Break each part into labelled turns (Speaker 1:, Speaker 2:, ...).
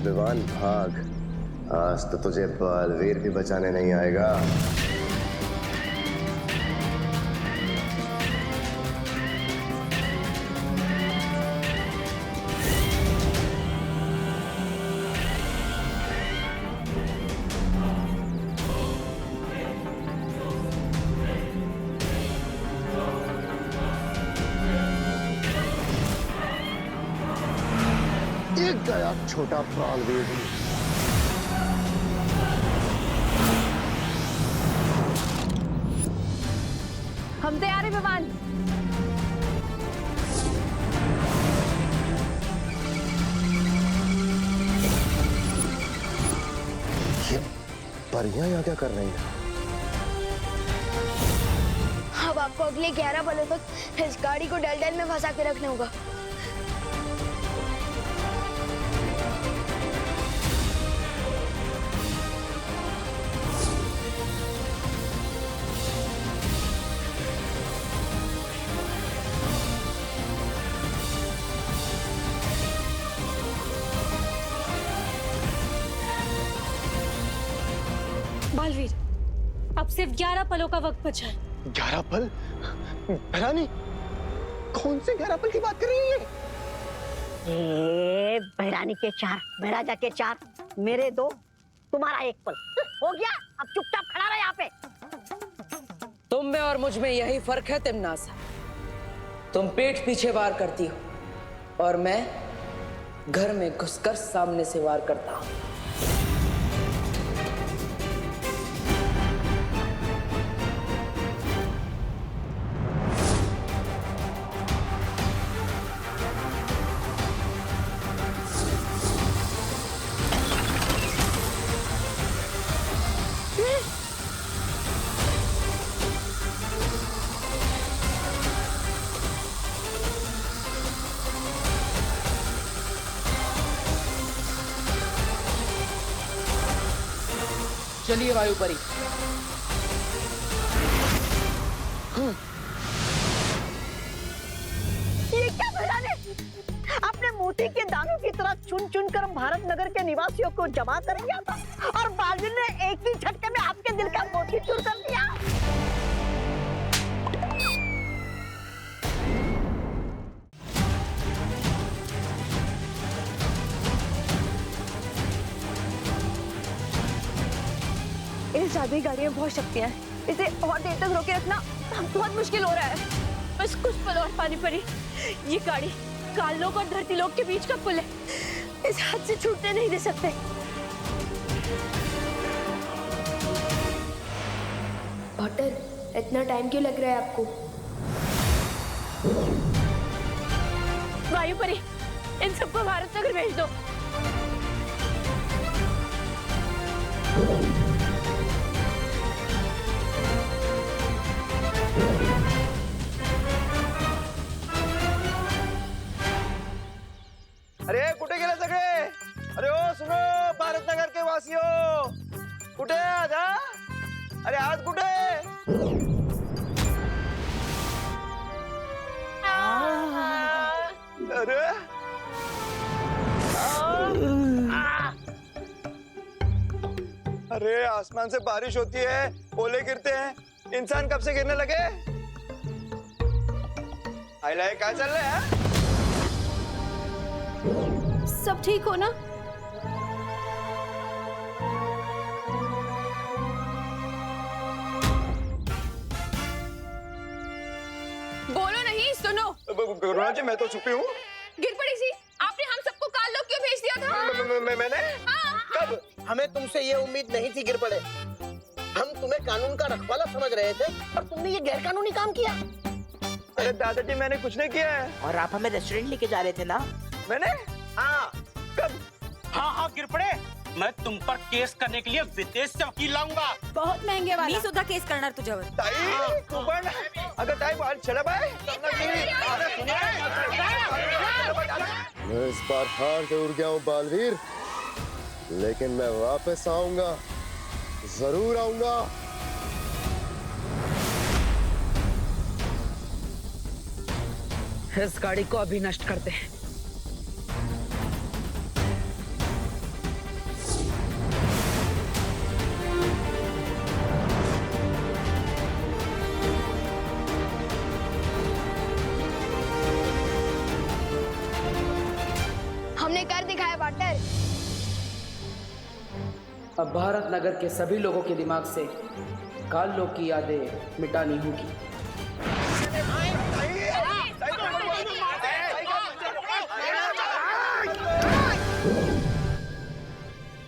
Speaker 1: विवान भाग, आज तो तुझे बालवीर भी बचाने नहीं आएगा। एक गया छोटा बालवीर भी।
Speaker 2: हम तैयार हैं विवान।
Speaker 1: ये परियां यहाँ क्या कर रही हैं?
Speaker 3: अब आपको अगले 11 पलों तक इस गाड़ी को डल में फंसा के रखना होगा।
Speaker 2: बालवीर, अब सिर्फ 11 पलों का वक्त बचा है।
Speaker 1: 11 पल? भैरानी, कौन से 11 पल की बात कर रही है?
Speaker 4: भैरानी के 4, भैराजा के 4, मेरे 2, तुम्हारा 1 पल हो गया। अब चुपचाप खड़ा रहे यहाँ पे।
Speaker 5: तुम में और मुझ में यही फर्क है तिमनासा। तुम पीठ पीछे वार करती हो और मैं घर में घुसकर सामने से वार करता हूं। चलिए वायुपरी।
Speaker 4: ये क्या भैरानी, अपने मोती के दानों की तरह चुन चुन कर भारत नगर के निवासियों को जमा कर दिया था और बालवीर ने एक ही झटके में आपके दिल का मोती चूर कर दिया।
Speaker 2: इस आधी गाड़ी में बहुत शक्तियां हैं। इसे और देर तक रोके रखना बहुत मुश्किल हो रहा है। बस कुछ पल और पानी पड़ी। ये गाड़ी काल लोक और धरती लोक के बीच का पुल है। इस हाथ से छूटने नहीं दे सकते।
Speaker 3: पॉटर, इतना टाइम क्यों लग रहा है आपको?
Speaker 2: वायुपरी, इन सबको भारत नगर भेज दो।
Speaker 6: अरे कुठे गेले सगळे? अरे ओ सुनो भारत नगर के वासियों, कुठे आज? अरे आज कुठे? अरे अरे आसमान से बारिश होती है, ओले गिरते हैं, इंसान कब से गिरने लगे? आइला क्या चल रहा है?
Speaker 2: सब ठीक हो ना? बोलो नहीं, सुनो।
Speaker 6: गुरुनाथ जी, मैं तो छुपी हूँ।
Speaker 2: गिर पड़ी सी। आपने हम सबको काल लोक क्यों भेज दिया था?
Speaker 6: मैंने कब?
Speaker 7: हमें तुमसे ये उम्मीद नहीं थी गिर पड़े। हम तुम्हें कानून का रखवाला समझ रहे थे और तुमने ये गैर कानूनी काम किया।
Speaker 6: अरे दादाजी, मैंने कुछ नहीं किया है।
Speaker 7: और आप हमें रेस्टोरेंट लेके जा रहे थे ना?
Speaker 6: मैंने?
Speaker 7: हाँ।
Speaker 6: कब?
Speaker 8: हाँ गिर पड़े। मैं तुम पर केस करने के लिए विदेश से वकील लाऊंगा।
Speaker 2: बहुत महंगे वाला।
Speaker 9: मी सुद्धा केस करणार तुझ्यावर।
Speaker 6: ताई, तू पण अगं ताई, बाहर चला बाय।
Speaker 1: मैं इस बार हार जरूर गया हूँ बालवीर, लेकिन मैं वापस आऊंगा, जरूर आऊंगा।
Speaker 5: इस गाड़ी को अभी नष्ट करते हैं।
Speaker 3: पार्टनर।
Speaker 5: अब भारत नगर के सभी लोगों के दिमाग से काल्लो की यादें मिटानी होगी।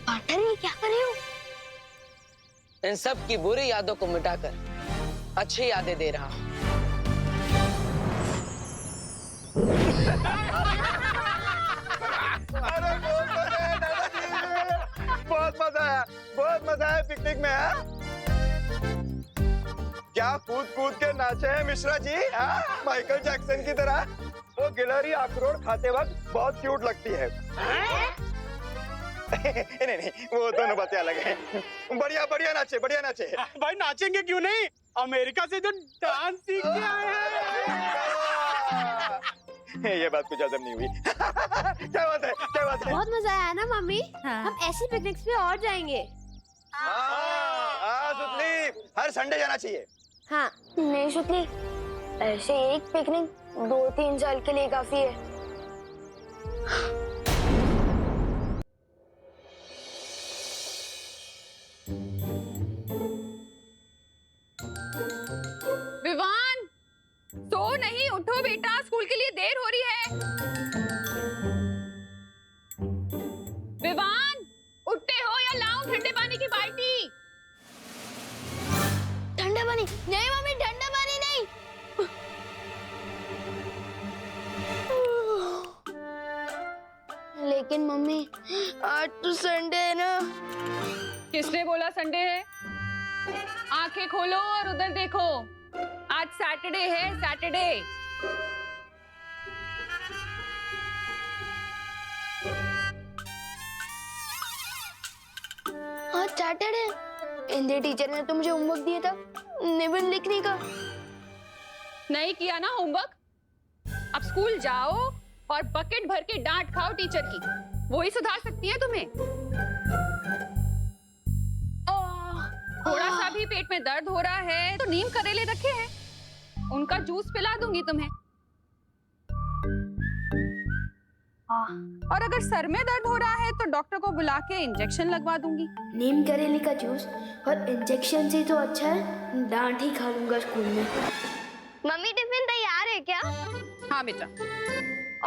Speaker 3: पार्टनर ये क्या कर रहे हो?
Speaker 5: इन सब की बुरी यादों को मिटाकर अच्छी यादें दे रहा हूं।
Speaker 6: अरे बहुत मजा आया, बहुत मजा आया पिकनिक में। हाँ? क्या कूद कूद के नाचे हैं मिश्रा जी, हाँ? माइकल जैक्सन की तरह। वो गिलहरी अखरोट खाते वक्त बहुत क्यूट लगती है। नहीं नहीं, वो दोनों बातें अलग हैं। बढ़िया बढ़िया नाचे, बढ़िया नाचे।
Speaker 8: भाई नाचेंगे क्यों नहीं, अमेरिका से जो डांस सीख के आए हैं।
Speaker 6: ये बात कुछ हजम नहीं हुई। क्या बात है, क्या बात है?
Speaker 3: बहुत मजा आया ना मम्मी? हम ऐसी पिकनिक्स पे और जाएंगे।
Speaker 6: हाँ सुतली, हर संडे जाना चाहिए।
Speaker 3: हाँ नहीं सुतली, ऐसे एक पिकनिक 2-3 साल के लिए काफी है।
Speaker 2: विवान, सो नहीं, उठो बेटा, स्कूल के लिए देर हो रही है। विवान, उठते हो या लाऊं ठंडे पानी की बाल्टी?
Speaker 3: ठंडा पानी नहीं मम्मी, ठंडा पानी नहीं। लेकिन मम्मी आज तो संडे है ना।
Speaker 2: किसने बोला संडे है? आंखें खोलो और उधर देखो, आज सैटरडे है, सैटरडे।
Speaker 3: आज सैटरडे। हिंदी टीचर ने तो मुझे होमवर्क दिया था निबंध लिखने का।
Speaker 2: नहीं किया ना होमवर्क? अब स्कूल जाओ और बकेट भर के डांट खाओ टीचर की, वो ही सुधार सकती है तुम्हें। थोड़ा सा भी पेट में दर्द हो रहा है तो नीम करेले रखे हैं, उनका जूस पिला दूंगी तुम्हें। और अगर सर में दर्द हो रहा है तो डॉक्टर को बुला के इंजेक्शन लगवा दूंगी।
Speaker 3: नीम करेले का जूस और इंजेक्शन से तो अच्छा है डांट ही खा लूंगा स्कूल में। मम्मी टिफिन तैयार है क्या?
Speaker 2: हाँ बेटा।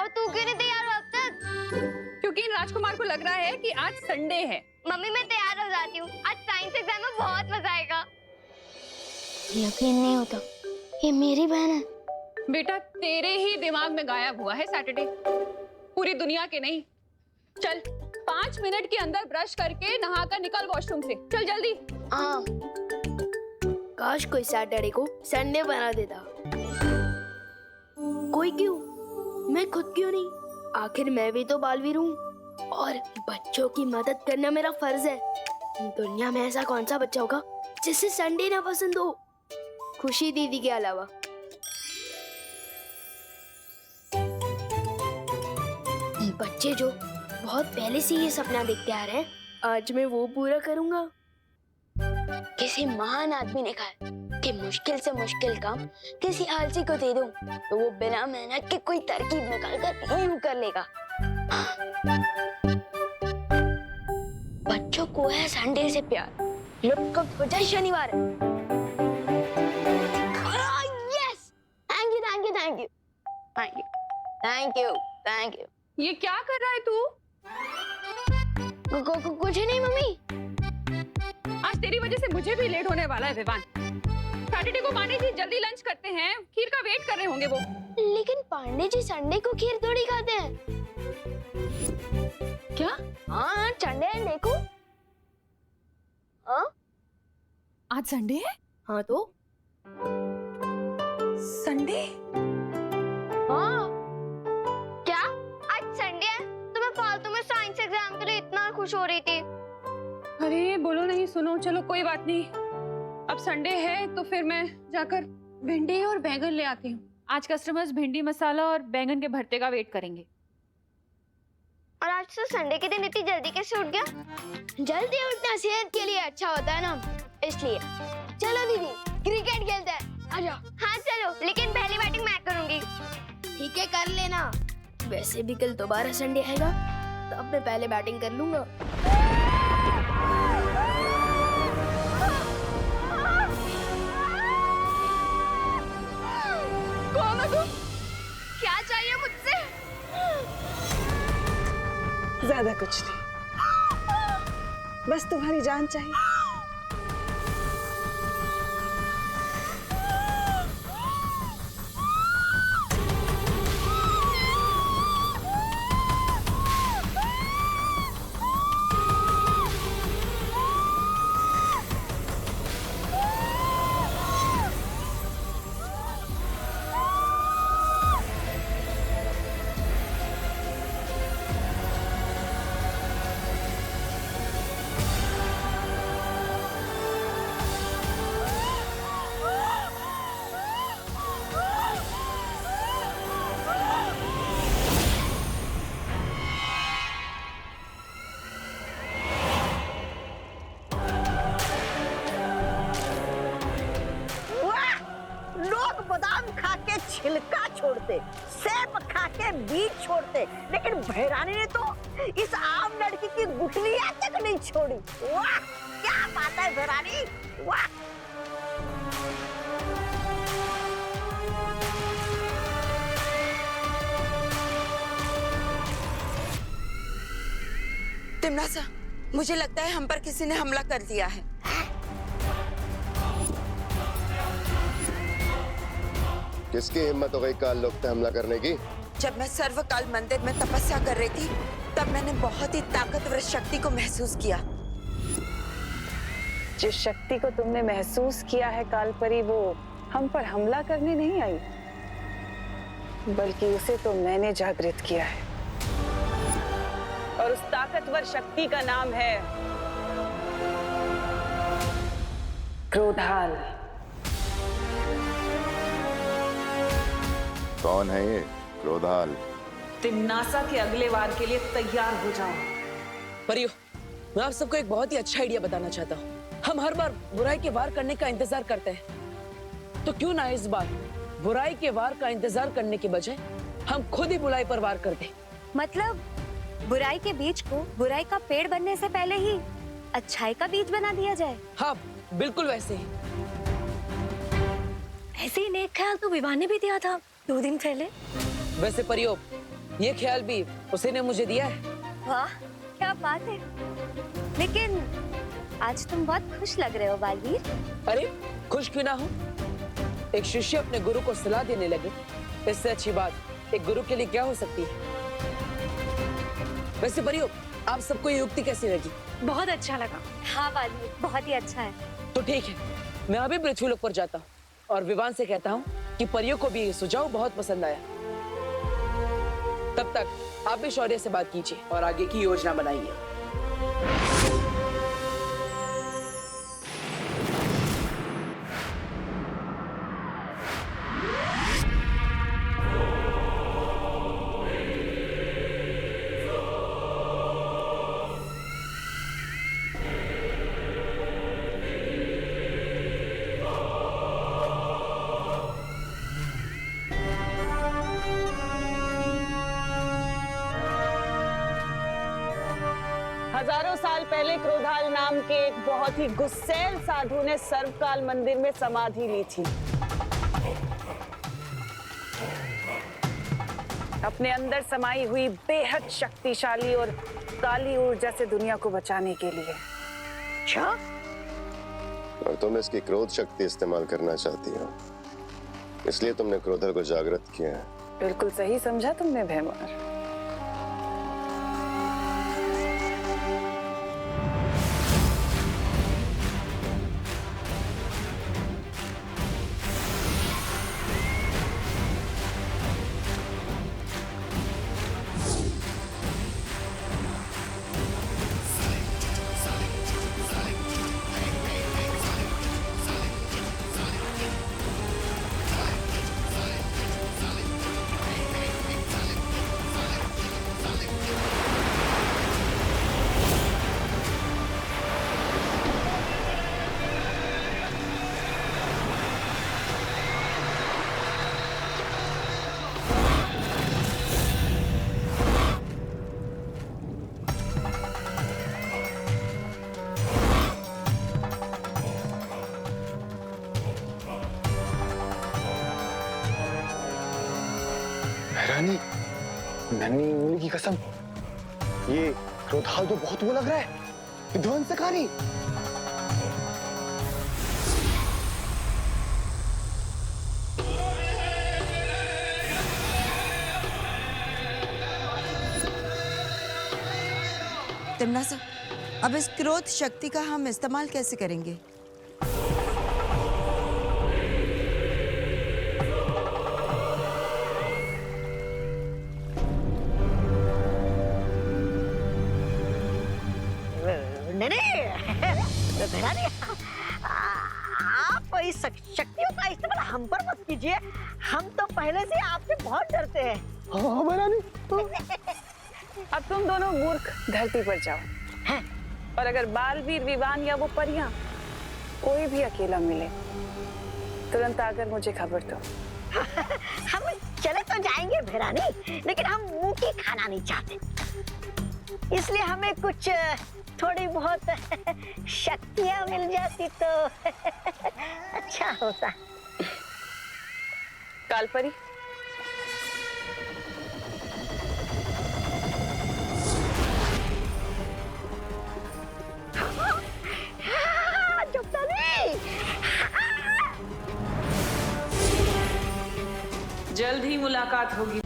Speaker 3: और तू क्यों नहीं तैयार हो अब तक?
Speaker 2: क्योंकि राजकुमार को लग रहा है कि आज संडे है।
Speaker 3: मम्मी मैं तैयार हो जाती हूँ, आज साइंस एग्जाम में बहुत मजा आएगा। यकीन नहीं होता, ये मेरी बहन है।
Speaker 2: बेटा तेरे ही दिमाग में गायब हुआ है सैटरडे, पूरी दुनिया के नहीं। चल 5 मिनट के अंदर ब्रश करके नहा कर निकल वॉशरूम से, चल जल्दी।
Speaker 3: हाँ, काश कोई सैटरडे को संडे बना देता। कोई क्यों, मैं खुद क्यों नहीं? आखिर मैं भी तो बालवीर हूँ और बच्चों की मदद करना मेरा फर्ज है। दुनिया में ऐसा कौन सा बच्चा होगा जिसे संडे ना पसंद हो, खुशी दीदी के अलावा। बच्चे जो बहुत पहले से ये सपना देखते आ रहे हैं, आज मैं वो पूरा करूंगा। किसी महान आदमी ने कहा कि मुश्किल से मुश्किल काम किसी आलसी को दे दूं तो वो बिना मेहनत के कोई तरकीब निकालकर यूं कर लेगा। बच्चों को है संडे से प्यार, लोग कब हो जाए शनिवार। Yes, thank you thank you thank you thank you thank you thank you.
Speaker 2: ये क्या कर रहा है तू?
Speaker 3: कुछ नहीं मम्मी।
Speaker 2: आज तेरी वजह से मुझे भी लेट होने वाला है विवान। सैटरडे को पांडे जी जल्दी लंच करते हैं, खीर का वेट कर रहे होंगे वो।
Speaker 3: लेकिन पांडे जी संडे को खीर थोड़ी खाते हैं।
Speaker 2: क्या?
Speaker 3: हाँ संडे है, देखो। हाँ
Speaker 2: आज संडे है?
Speaker 3: हाँ तो
Speaker 2: संडे?
Speaker 3: हाँ क्या आज संडे है? तो मैं फालतू में साइंस एग्जाम के लिए इतना खुश हो रही थी।
Speaker 2: अरे बोलो नहीं, सुनो, चलो कोई बात नहीं। अब संडे है तो फिर मैं जाकर भिंडी और बैंगन ले आती हूँ। आज कस्टमर्स भिंडी मसाला और बैंगन के भरते का वेट करेंगे।
Speaker 3: और आज तो संडे के दिन इतनी जल्दी कैसे उठ गया? जल्दी उठना सेहत के लिए अच्छा होता है ना, इसलिए। चलो दीदी क्रिकेट खेलते हैं, आ जाओ। हाँ चलो, लेकिन पहली बैटिंग मैं करूंगी। ठीक है कर लेना। वैसे भी कल दोबारा संडे आएगा, तो अब मैं पहले बैटिंग कर लूंगा।
Speaker 2: कौन हो तुम? क्या चाहिए मुझसे?
Speaker 4: ज्यादा कुछ नहीं, बस तुम्हारी जान चाहिए। बादाम खा के छिलका छोड़ते, सेब खा के बीज छोड़ते, लेकिन भैरानी ने तो इस आम लड़की की गुठलियां तक नहीं छोड़ी। वाह, क्या बात है भैरानी, वाह।
Speaker 9: तिमनासा, मुझे लगता है हम पर किसी ने हमला कर दिया है।
Speaker 1: किसकी हिम्मत हो गई काल लोक पे हमला करने की?
Speaker 9: जब मैं सर्वकाल मंदिर में तपस्या कर रही थी, तब मैंने बहुत ही ताकतवर शक्ति को महसूस किया।
Speaker 4: जिस शक्ति को तुमने महसूस किया है कालपरी, वो हम पर हमला करने नहीं आई, बल्कि उसे तो मैंने जागृत किया है। और उस ताकतवर शक्ति का नाम है क्रोधाल।
Speaker 10: कौन है ये क्रोधाल?
Speaker 4: तिमनासा के अगले वार के लिए तैयार हो जाओ।
Speaker 5: परियो, मैं आप सबको एक बहुत ही अच्छा आइडिया बताना चाहता हूँ। हम हर बार बुराई के वार करने का इंतजार करते हैं, तो क्यों ना इस बार बुराई के वार का इंतजार करने के बजाय हम खुद ही बुराई पर वार कर दें।
Speaker 2: मतलब बुराई के बीज को बुराई का पेड़ बनने से पहले ही अच्छाई का बीज बना दिया जाए।
Speaker 5: हाँ, बिल्कुल वैसे ही।
Speaker 2: ऐसे ही नेक ख्याल तो विवाह ने भी दिया था 2 दिन पहले।
Speaker 5: वैसे परियो, ये ख्याल भी उसी ने मुझे दिया है।
Speaker 2: वाह, क्या बात है। लेकिन आज तुम बहुत खुश लग रहे हो बालवीर।
Speaker 5: अरे खुश क्यों ना हो? एक शिष्य अपने गुरु को सलाह देने लगे, इससे अच्छी बात एक गुरु के लिए क्या हो सकती है। वैसे परियो, आप सबको ये युक्ति कैसी लगी?
Speaker 2: बहुत अच्छा लगा। हाँ बालवीर, बहुत ही अच्छा है।
Speaker 5: तो ठीक है, मैं अभी पृथ्वीलोक पर जाता हूँ और विवान से कहता हूँ कि परियों को भी ये सुझाव बहुत पसंद आया। तब तक आप भी शौर्य से बात कीजिए और आगे की योजना बनाइए।
Speaker 4: हजारों साल पहले क्रोधाल नाम के एक बहुत ही गुस्सैल साधु ने सर्वकाल मंदिर में समाधि ली थी, अपने अंदर समाई हुई बेहद शक्तिशाली और काली ऊर्जा से दुनिया को बचाने के लिए।
Speaker 1: अच्छा, और तुम इसकी क्रोध शक्ति इस्तेमाल करना चाहती हो, इसलिए तुमने क्रोधल को जागृत किया है।
Speaker 4: बिल्कुल सही समझा तुमने भैमार।
Speaker 6: रानी, नन्ही इमली की कसम, ये क्रोधाल तो बहुत वो लग रहा है, विध्वंसकारी।
Speaker 9: तिम्नासा, अब इस क्रोध शक्ति का हम इस्तेमाल कैसे करेंगे?
Speaker 4: नहीं भैरानी, आप इस शक्तियों का इस्तेमाल हम पर मत कीजिए। हम तो पहले से आपसे बहुत डरते हैं।
Speaker 6: हाँ भैरानी।
Speaker 5: अब तुम दोनों मूर्ख धरती पर जाओ हैं? और अगर बालवीर, विवान या वो परियां कोई भी अकेला मिले, तुरंत आकर मुझे खबर दो।
Speaker 4: हम चले तो जाएंगे भैरानी, लेकिन हम मुंह की खाना नहीं चाहते। इसलिए हमें कुछ थोड़ी बहुत शक्तियां मिल जाती तो अच्छा होता।
Speaker 5: कालपरी, जल्द ही मुलाकात होगी।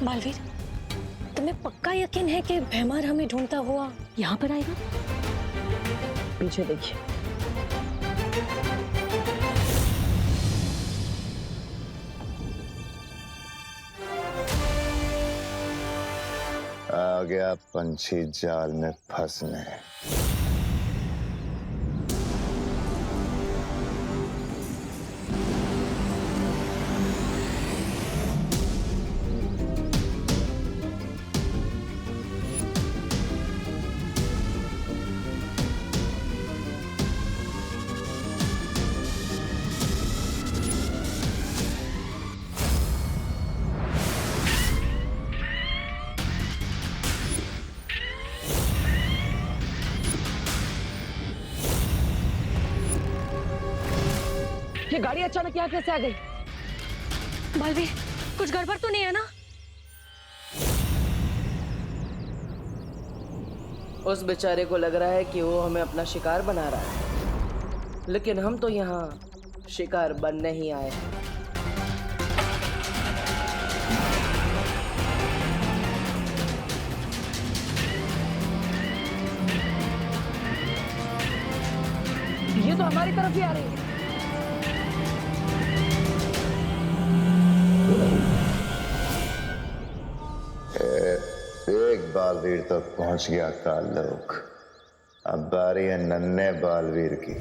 Speaker 2: बालवीर, तुम्हें पक्का यकीन है कि भैमार हमें ढूंढता हुआ यहाँ पर आएगा?
Speaker 5: पीछे देखिए।
Speaker 10: आ गया पंछी जाल में फंसने।
Speaker 5: ये गाड़ी अचानक यहाँ कैसे आ गई?
Speaker 2: बालवीर, कुछ गड़बड़ तो नहीं है ना?
Speaker 5: उस बेचारे को लग रहा है कि वो हमें अपना शिकार बना रहा है, लेकिन हम तो यहाँ शिकार बनने ही आए हैं। ये तो हमारी तरफ ही आ रही है।
Speaker 10: एक बालवीर तक पहुंच गया कालोक, अब बारी है नन्हे बालवीर की।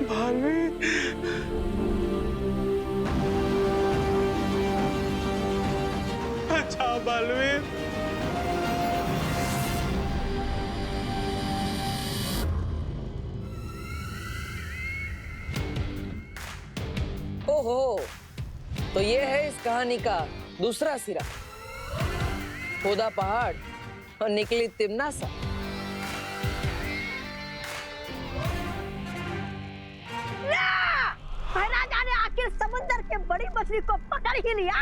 Speaker 4: बालवीर,
Speaker 8: अच्छा बालवीर,
Speaker 5: ओहो, तो ये है इस कहानी का दूसरा सिरा। खोदा पहाड़ और निकली तिम्नासा।
Speaker 4: पहला जाने आखिर समुद्र के बड़ी मछली को पकड़ ही लिया,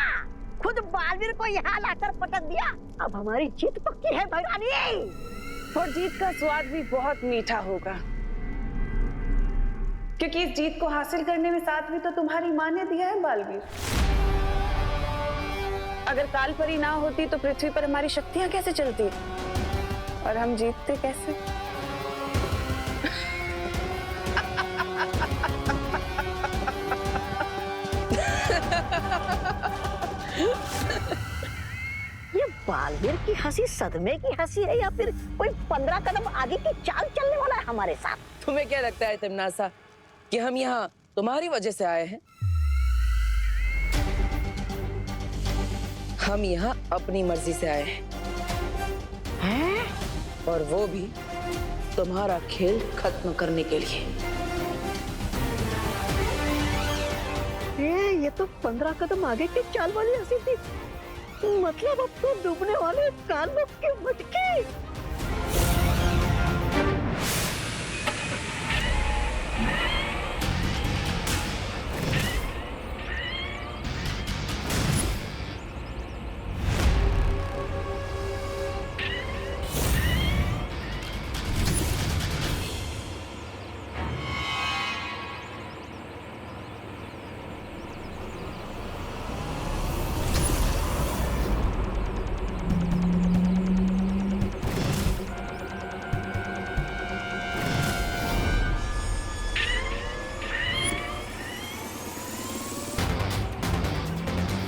Speaker 4: खुद बालवीर को यहाँ लाकर पटक दिया। अब हमारी जीत पक्की है भैरानी।
Speaker 5: और जीत का स्वाद भी बहुत मीठा होगा, क्योंकि इस जीत को हासिल करने में साथ भी तो तुम्हारी माँ ने दिया है बालवीर। अगर कालपरी ना होती तो पृथ्वी पर हमारी शक्तियां कैसे चलती और हम जीतते कैसे?
Speaker 4: ये बालवीर की हंसी सदमे की हंसी है या फिर कोई 15 कदम आगे की चाल चलने वाला है हमारे साथ?
Speaker 5: तुम्हें क्या लगता है तिम्नासा कि हम यहाँ तुम्हारी वजह से आए हैं? हम यहाँ अपनी मर्जी से आए हैं, और वो भी तुम्हारा खेल खत्म करने के लिए।
Speaker 4: ये तो 15 कदम आगे की चाल वाली हंसी थी। मतलब अब तो डूबने वाले कालों की मटकी।